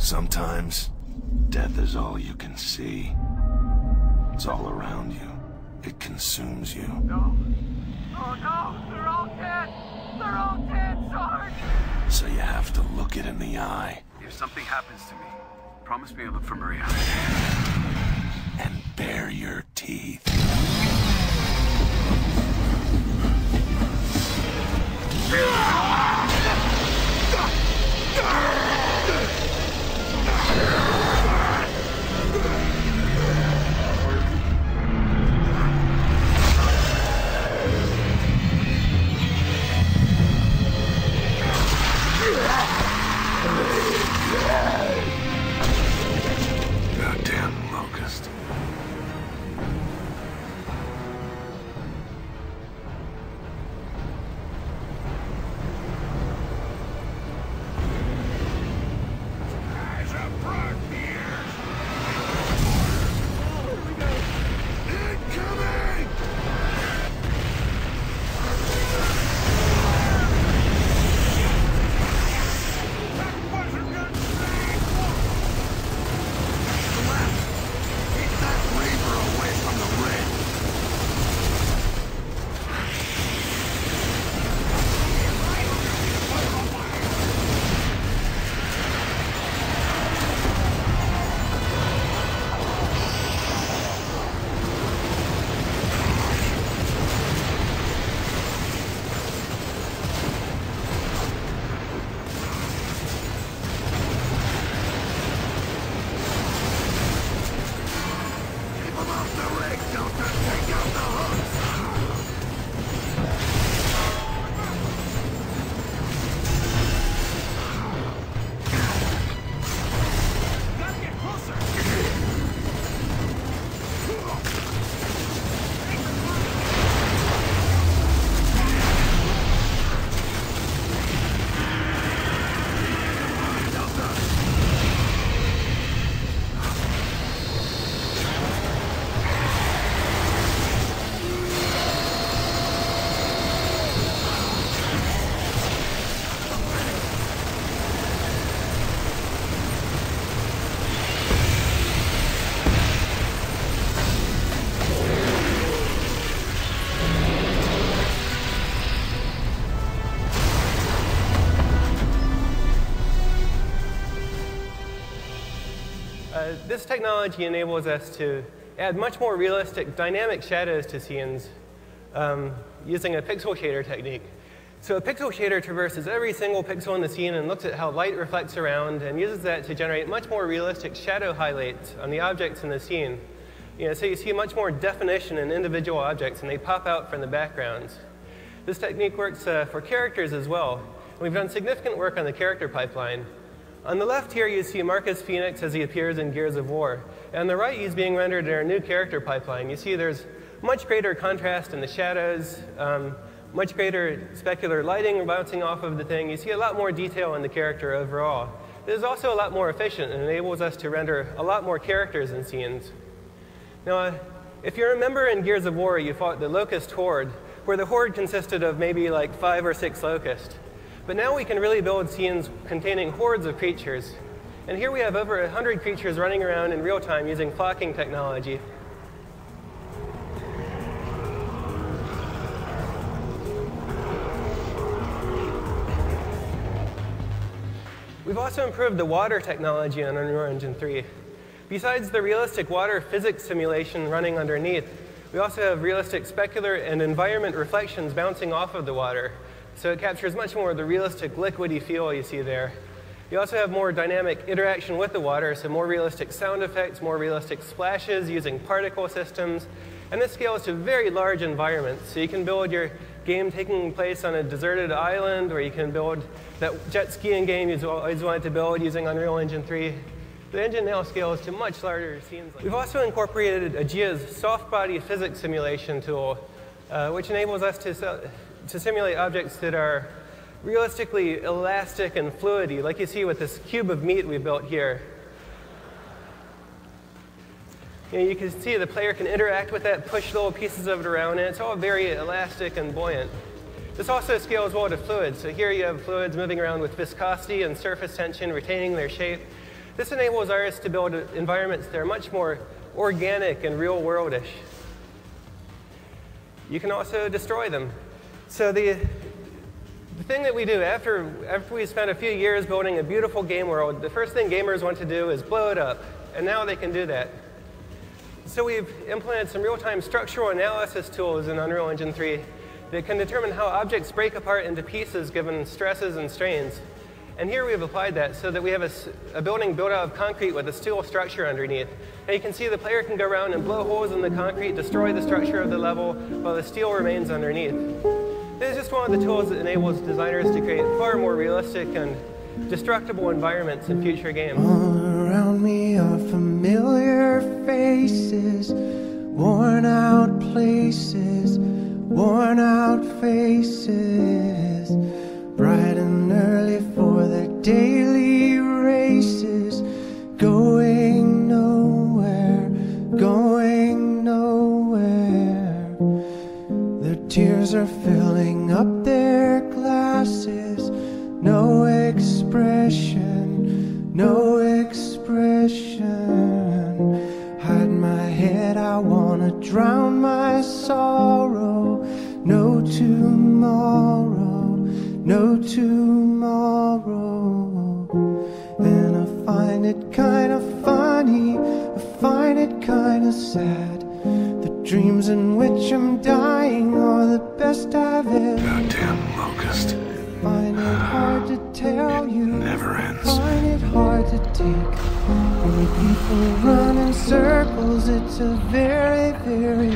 Sometimes, death is all you can see. It's all around you. It consumes you. No. Oh no! They're all dead! They're all dead, Sarge! So you have to look it in the eye. If something happens to me, promise me you'll look for Maria. And bare your teeth. Goddamn locust. This technology enables us to add much more realistic dynamic shadows to scenes using a pixel shader technique. So a pixel shader traverses every single pixel in the scene and looks at how light reflects around and uses that to generate much more realistic shadow highlights on the objects in the scene. So you see much more definition in individual objects and they pop out from the backgrounds. This technique works for characters as well. We've done significant work on the character pipeline. On the left here, you see Marcus Phoenix as he appears in Gears of War. And on the right, he's being rendered in our new character pipeline. You see there's much greater contrast in the shadows, much greater specular lighting bouncing off of the thing. You see a lot more detail in the character overall. It is also a lot more efficient and enables us to render a lot more characters in scenes. Now, if you remember in Gears of War, you fought the Locust Horde, where the Horde consisted of maybe like 5 or 6 locusts. But now we can really build scenes containing hordes of creatures. And here we have over 100 creatures running around in real time using flocking technology. We've also improved the water technology on Unreal Engine 3. Besides the realistic water physics simulation running underneath, we also have realistic specular and environment reflections bouncing off of the water. So it captures much more of the realistic liquidy feel you see there. You also have more dynamic interaction with the water, so more realistic sound effects, more realistic splashes using particle systems. And this scales to very large environments. So you can build your game taking place on a deserted island, or you can build that jet skiing game you've always wanted to build using Unreal Engine 3. The engine now scales to much larger scenes. We've also incorporated Aegea's soft body physics simulation tool, which enables us to simulate objects that are realistically elastic and fluidy, like you see with this cube of meat we built here. You can see the player can interact with that, push little pieces of it around, and it's all very elastic and buoyant. This also scales well to fluids. So here you have fluids moving around with viscosity and surface tension, retaining their shape. This enables artists to build environments that are much more organic and real-worldish. You can also destroy them. So the thing that we do after we spend a few years building a beautiful game world, the first thing gamers want to do is blow it up, and now they can do that. So we've implemented some real-time structural analysis tools in Unreal Engine 3 that can determine how objects break apart into pieces given stresses and strains. And here we've applied that so that we have a building built out of concrete with a steel structure underneath. And you can see the player can go around and blow holes in the concrete, destroy the structure of the level, while the steel remains underneath. This is just one of the tools that enables designers to create far more realistic and destructible environments in future games. All around me are familiar faces, worn out places, worn out faces, bright and early for their daily races, going nowhere, going nowhere. Their tears are filling up their glasses, no expression, no expression. Hide my head, I wanna drown my sorrow. No tomorrow, no tomorrow. And I find it kind of funny, I find it kind of sad. The dreams in which I'm dying are the best I've ever. Goddamn locust. Find it hard to tell you, Never ends. find it hard to take. When people run in circles, it's a very, very